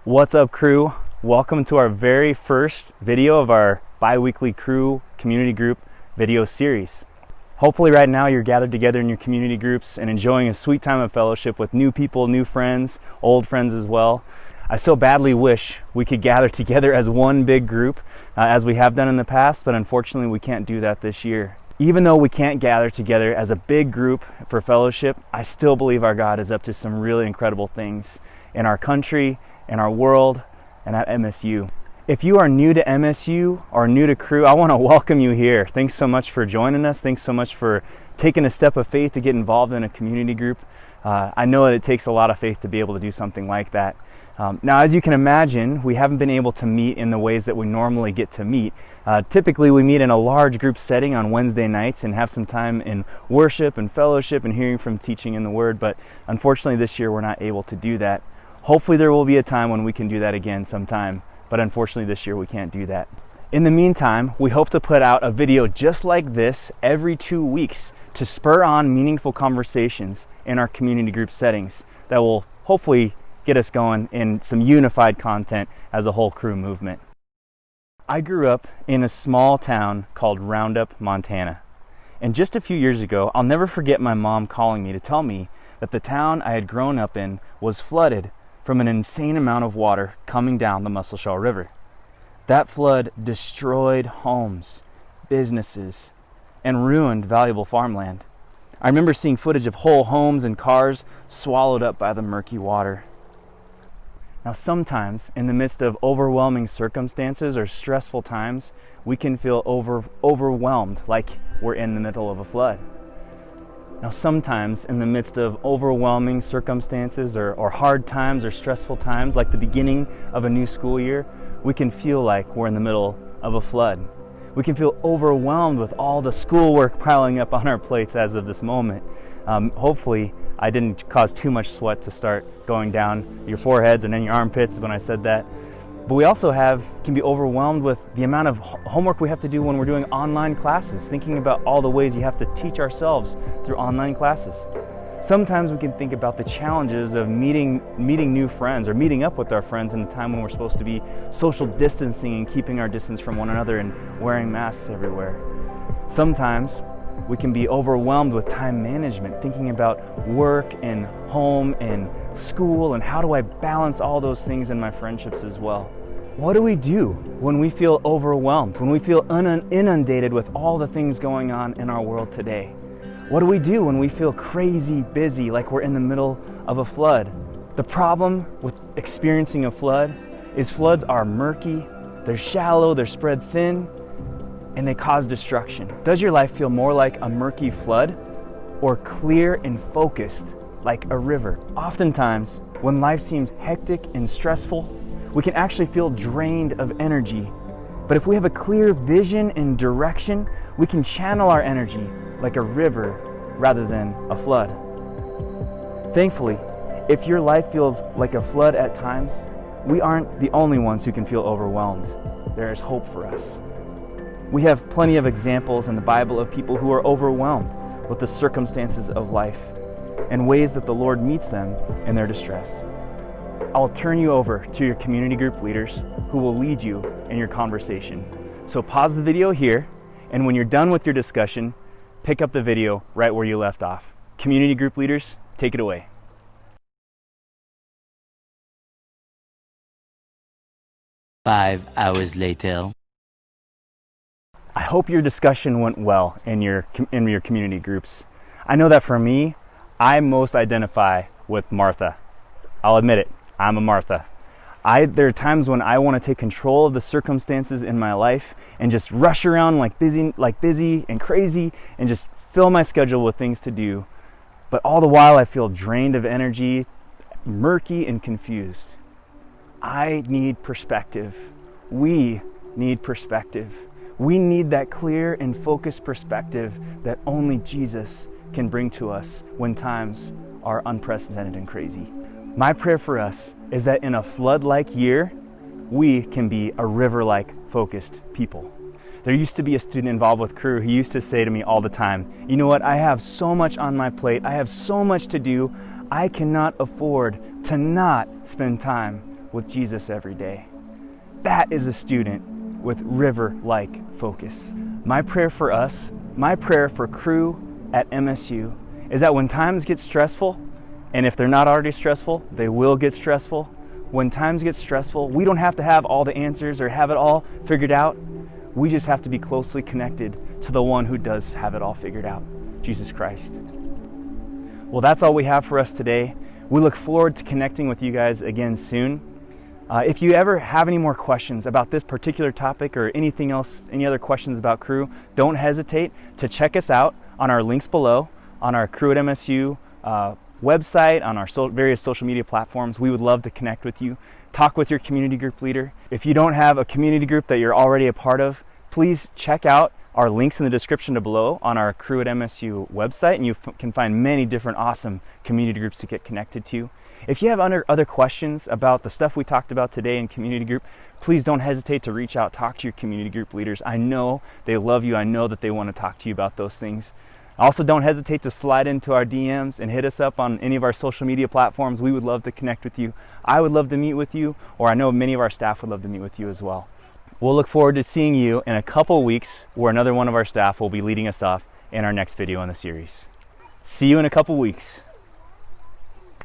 What's up, crew? Welcome to our very first video of our bi-weekly crew community group video series. Hopefully right now you're gathered together in your community groups and enjoying a sweet time of fellowship with new people, new friends, old friends as well. I so badly wish we could gather together as one big group as we have done in the past, but unfortunately we can't do that this year. Even though we can't gather together as a big group for fellowship, I still believe our God is up to some really incredible things in our country, in our world, and at MSU. If you are new to MSU or new to Crew, I want to welcome you here. Thanks so much for joining us. Thanks so much for taking a step of faith to get involved in a community group. I know that it takes a lot of faith to be able to do something like that. Now, as you can imagine, we haven't been able to meet in the ways that we normally get to meet. Typically, we meet in a large group setting on Wednesday nights and have some time in worship and fellowship and hearing from teaching in the Word, but unfortunately this year we're not able to do that. Hopefully there will be a time when we can do that again sometime, but unfortunately this year we can't do that. In the meantime, we hope to put out a video just like this every 2 weeks to spur on meaningful conversations in our community group settings that will hopefully get us going in some unified content as a whole Crew movement. I grew up in a small town called Roundup, Montana. And just a few years ago, I'll never forget my mom calling me to tell me that the town I had grown up in was flooded from an insane amount of water coming down the Musselshell River. That flood destroyed homes, businesses, and ruined valuable farmland. I remember seeing footage of whole homes and cars swallowed up by the murky water. Now, sometimes in the midst of overwhelming circumstances or stressful times, we can feel overwhelmed, like we're in the middle of a flood. Now, sometimes in the midst of overwhelming circumstances or hard times or stressful times, like the beginning of a new school year, we can feel like we're in the middle of a flood. We can feel overwhelmed with all the schoolwork piling up on our plates as of this moment. Hopefully, I didn't cause too much sweat to start going down your foreheads and in your armpits when I said that. But we also can be overwhelmed with the amount of homework we have to do when we're doing online classes, thinking about all the ways you have to teach ourselves through online classes. Sometimes we can think about the challenges of meeting new friends or meeting up with our friends in a time when we're supposed to be social distancing and keeping our distance from one another and wearing masks everywhere. Sometimes we can be overwhelmed with time management, thinking about work and home and school and how do I balance all those things in my friendships as well. What do we do when we feel overwhelmed, when we feel inundated with all the things going on in our world today? What do we do when we feel crazy busy, like we're in the middle of a flood? The problem with experiencing a flood is floods are murky, they're shallow, they're spread thin, and they cause destruction. Does your life feel more like a murky flood or clear and focused like a river? Oftentimes, when life seems hectic and stressful, we can actually feel drained of energy. But if we have a clear vision and direction, we can channel our energy like a river rather than a flood. Thankfully, if your life feels like a flood at times, we aren't the only ones who can feel overwhelmed. There is hope for us. We have plenty of examples in the Bible of people who are overwhelmed with the circumstances of life and ways that the Lord meets them in their distress. I'll turn you over to your community group leaders who will lead you in your conversation. So pause the video here, and when you're done with your discussion, pick up the video right where you left off. Community group leaders, take it away. Five hours later. I hope your discussion went well in your community groups. I know that for me, I most identify with Martha. I'll admit it, I'm a Martha. There are times when I want to take control of the circumstances in my life and just rush around like busy and crazy and just fill my schedule with things to do. But all the while I feel drained of energy, murky and confused. I need perspective. We need perspective. We need that clear and focused perspective that only Jesus can bring to us when times are unprecedented and crazy. My prayer for us is that in a flood-like year, we can be a river-like focused people. There used to be a student involved with Crew who used to say to me all the time, you know what, I have so much on my plate, I have so much to do, I cannot afford to not spend time with Jesus every day. That is a student with river-like focus. My prayer for us, my prayer for crew at MSU is that when times get stressful, and if they're not already stressful, they will get stressful. When times get stressful, we don't have to have all the answers or have it all figured out. We just have to be closely connected to the one who does have it all figured out, Jesus Christ. Well, that's all we have for us today. We look forward to connecting with you guys again soon. If you ever have any more questions about this particular topic or anything else, any other questions about Crew, don't hesitate to check us out on our links below, on our Crew at MSU website, on our various social media platforms. We would love to connect with you. Talk with your community group leader. If you don't have a community group that you're already a part of, please check out our links in the description below on our Crew at MSU website, and you can find many different awesome community groups to get connected to. If you have other questions about the stuff we talked about today in community group, please don't hesitate to reach out, talk to your community group leaders. I know they love you. I know that they want to talk to you about those things. Also, don't hesitate to slide into our DMs and hit us up on any of our social media platforms. We would love to connect with you. I would love to meet with you, or I know many of our staff would love to meet with you as well. We'll look forward to seeing you in a couple weeks where another one of our staff will be leading us off in our next video in the series. See you in a couple weeks.